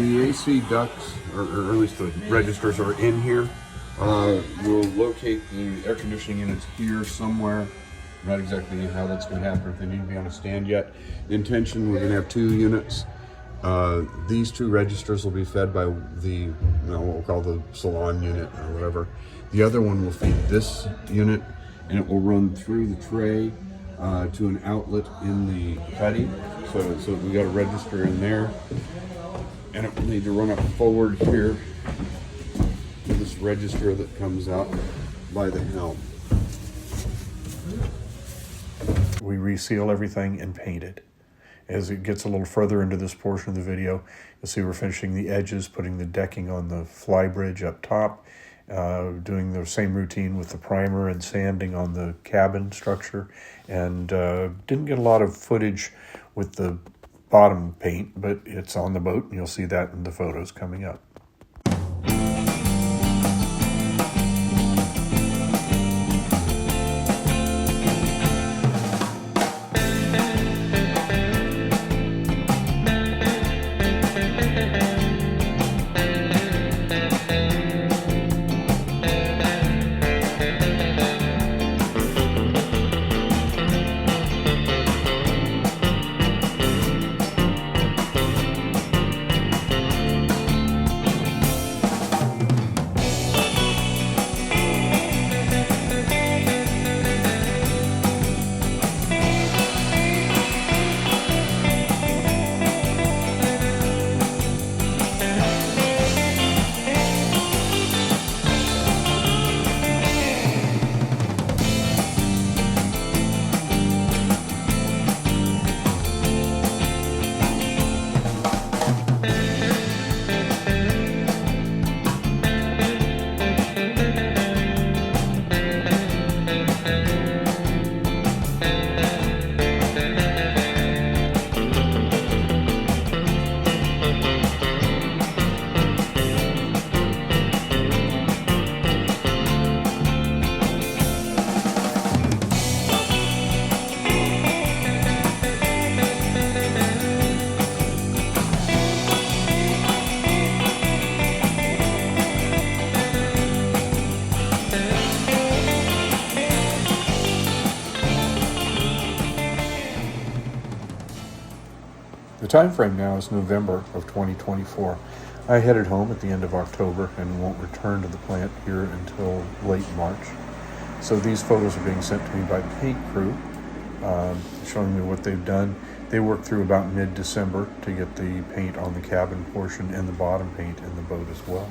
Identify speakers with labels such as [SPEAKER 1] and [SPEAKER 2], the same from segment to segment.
[SPEAKER 1] the AC ducts, or at least the registers, are in here. We'll locate the air conditioning units here somewhere. Not exactly how that's going to happen, if they need to be on a stand yet. The intention, we're going to have 2 units. These 2 registers will be fed by the, what we'll call the salon unit or whatever. The other one will feed this unit, and it will run through the tray to an outlet in the cuddy. So we got a register in there, and it will need to run up forward here to this register that comes out by the helm.
[SPEAKER 2] We reseal everything and paint it. As it gets a little further into this portion of the video, you'll see we're finishing the edges, putting the decking on the fly bridge up top, doing the same routine with the primer and sanding on the cabin structure, and didn't get a lot of footage with the bottom paint, but it's on the boat, and you'll see that in the photos coming up. The time frame now is November of 2024. I headed home at the end of October and won't return to the plant here until late March. So these photos are being sent to me by Paint Crew, showing me what they've done. They worked through about mid-December to get the paint on the cabin portion and the bottom paint in the boat as well.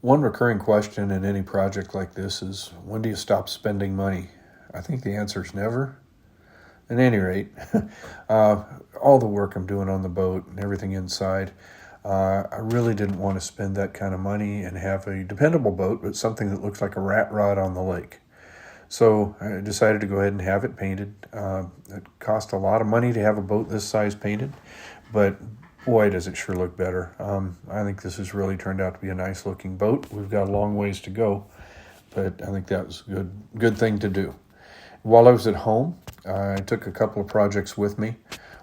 [SPEAKER 2] One recurring question in any project like this is, when do you stop spending money? I think the answer is never. At any rate, all the work I'm doing on the boat and everything inside, I really didn't want to spend that kind of money and have a dependable boat, but something that looks like a rat rod on the lake. So I decided to go ahead and have it painted. It cost a lot of money to have a boat this size painted, but boy, does it sure look better. I think this has really turned out to be a nice looking boat. We've got a long ways to go, but I think that was a good thing to do. While I was at home, I took a couple of projects with me.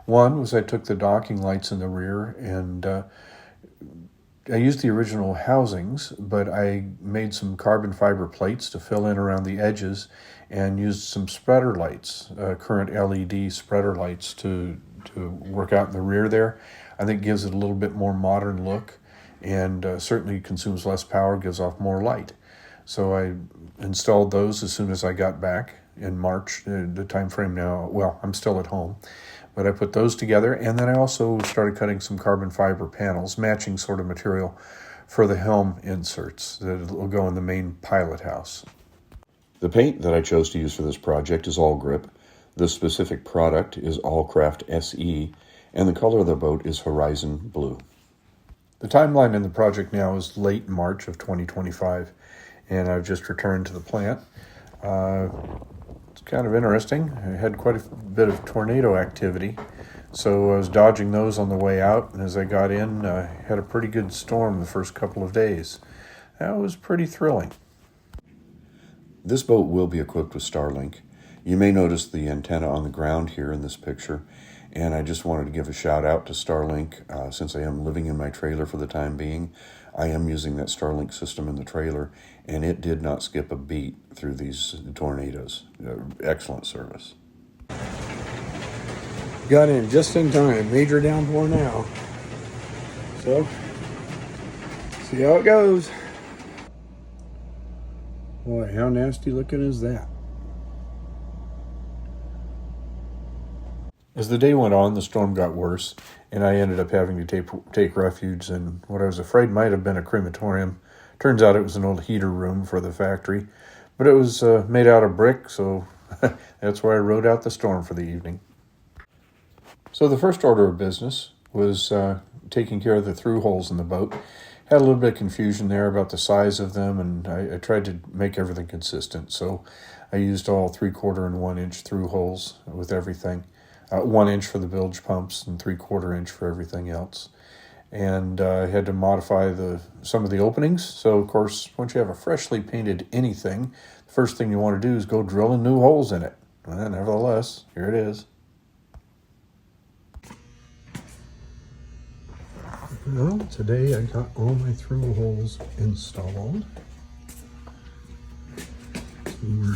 [SPEAKER 2] One was I took the docking lights in the rear, and I used the original housings, but I made some carbon fiber plates to fill in around the edges and used some spreader lights, current LED spreader lights to work out in the rear there. I think gives it a little bit more modern look, and certainly consumes less power, gives off more light. So I installed those as soon as I got back in March, the time frame now. Well, I'm still at home, but I put those together, and then I also started cutting some carbon fiber panels, matching sort of material for the helm inserts that will go in the main pilot house.
[SPEAKER 1] The paint that I chose to use for this project is All Grip. The specific product is Allcraft SE, and the color of the boat is Horizon Blue.
[SPEAKER 2] The timeline in the project now is late March of 2025, and I've just returned to the plant. It's kind of interesting. I had quite a bit of tornado activity, so I was dodging those on the way out, and as I got in, I had a pretty good storm the first couple of days. That was pretty thrilling.
[SPEAKER 1] This boat will be equipped with Starlink. You may notice the antenna on the ground here in this picture, and I just wanted to give a shout out to Starlink. Since I am living in my trailer for the time being, I am using that Starlink system in the trailer, and it did not skip a beat through these tornadoes. Excellent service.
[SPEAKER 3] Got in just in time. Major downpour now. So, see how it goes. Boy, how nasty looking is that?
[SPEAKER 2] As the day went on, the storm got worse, and I ended up having to take refuge in what I was afraid might have been a crematorium. Turns out it was an old heater room for the factory, but it was made out of brick, so that's where I rode out the storm for the evening. So the first order of business was taking care of the through holes in the boat. Had a little bit of confusion there about the size of them, and I tried to make everything consistent. So I used all 3/4 and 1 inch through holes with everything. 1 inch for the bilge pumps and 3/4 inch for everything else. And I had to modify some of the openings. So of course, once you have a freshly painted anything, the first thing you want to do is go drilling new holes in it. Well, nevertheless, here it is.
[SPEAKER 3] Well, today I got all my through holes installed. So we're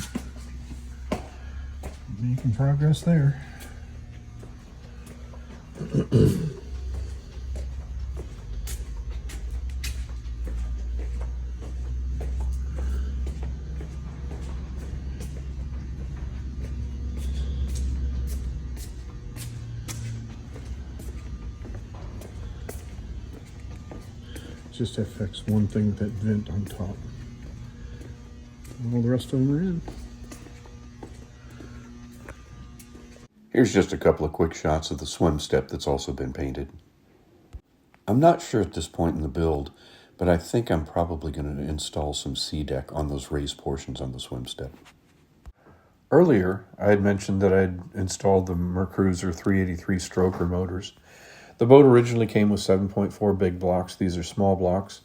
[SPEAKER 3] making progress there. Just affects one thing with that vent on top. All the rest of them are in.
[SPEAKER 1] Here's just a couple of quick shots of the swim step that's also been painted. I'm not sure at this point in the build, but I think I'm probably going to install some SeaDek on those raised portions on the swim step.
[SPEAKER 2] Earlier, I had mentioned that I'd installed the Mercruiser 383 stroker motors. The boat originally came with 7.4 big blocks. These are small blocks.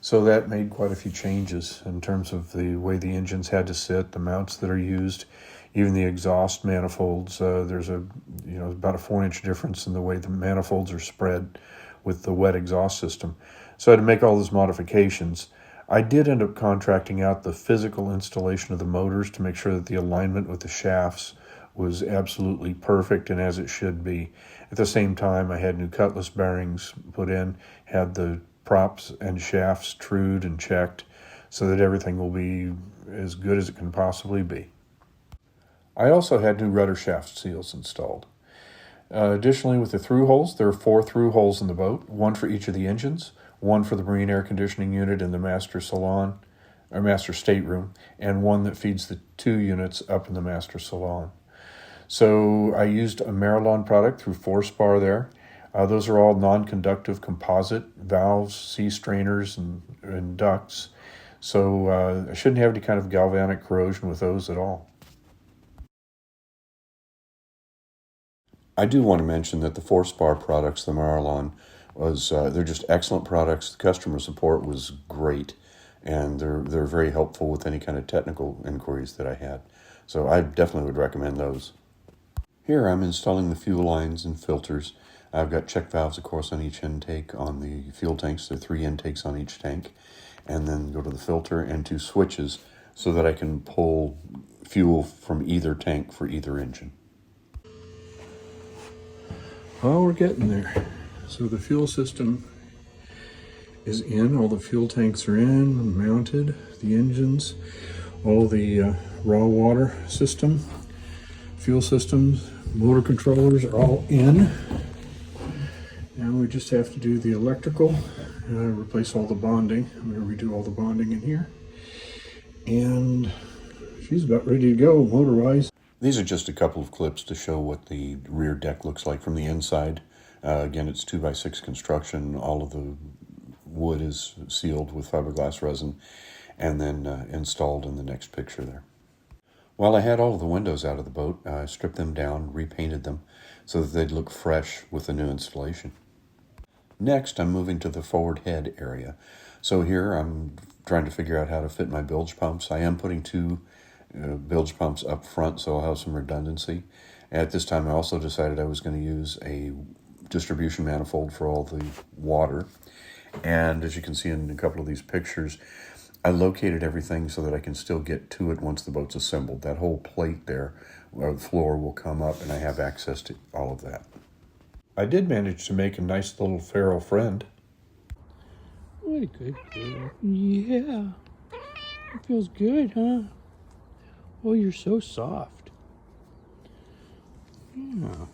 [SPEAKER 2] So that made quite a few changes in terms of the way the engines had to sit, the mounts that are used, even the exhaust manifolds. There's about a 4-inch difference in the way the manifolds are spread with the wet exhaust system. So I had to make all those modifications. I did end up contracting out the physical installation of the motors to make sure that the alignment with the shafts was absolutely perfect and as it should be. At the same time, I had new cutlass bearings put in, had the props and shafts trued and checked so that everything will be as good as it can possibly be. I also had new rudder shaft seals installed. Additionally, with the through holes, there are 4 through holes in the boat, 1 for each of the engines, 1 for the marine air conditioning unit in the master salon, or master stateroom, and 1 that feeds the 2 units up in the master salon. So I used a Marilon product through Forspar there. Those are all non-conductive composite valves, sea strainers, and ducts. So I shouldn't have any kind of galvanic corrosion with those at all.
[SPEAKER 1] I do want to mention that the Forspar products, the Marilon, they're just excellent products. The customer support was great, and they're very helpful with any kind of technical inquiries that I had. So I definitely would recommend those. Here I'm installing the fuel lines and filters. I've got check valves, of course, on each intake on the fuel tanks. There are 3 intakes on each tank. And then go to the filter and 2 switches so that I can pull fuel from either tank for either engine.
[SPEAKER 3] Well, we're getting there. So the fuel system
[SPEAKER 2] is in. All the fuel tanks are in, mounted, the engines, all the raw water system, fuel systems, motor controllers are all in. Now we just have to do the electrical, replace all the bonding. I'm going to redo all the bonding in here. And she's about ready to go motor-wise. These are just a couple of clips to show what the rear deck looks like from the inside. Again, it's 2x6 construction. All of the wood is sealed with fiberglass resin and then installed in the next picture there. While I had all of the windows out of the boat, I stripped them down, repainted them so that they'd look fresh with the new installation. Next, I'm moving to the forward head area. So here I'm trying to figure out how to fit my bilge pumps. I am putting two bilge pumps up front, so I'll have some redundancy. At this time, I also decided I was going to use a distribution manifold for all the water. And as you can see in a couple of these pictures, I located everything so that I can still get to it once the boat's assembled. That whole plate there, or the floor, will come up, and I have access to all of that. I did manage to make a nice little feral friend.
[SPEAKER 4] What a good girl. Yeah. It feels good, huh? Oh, you're so soft. Yeah.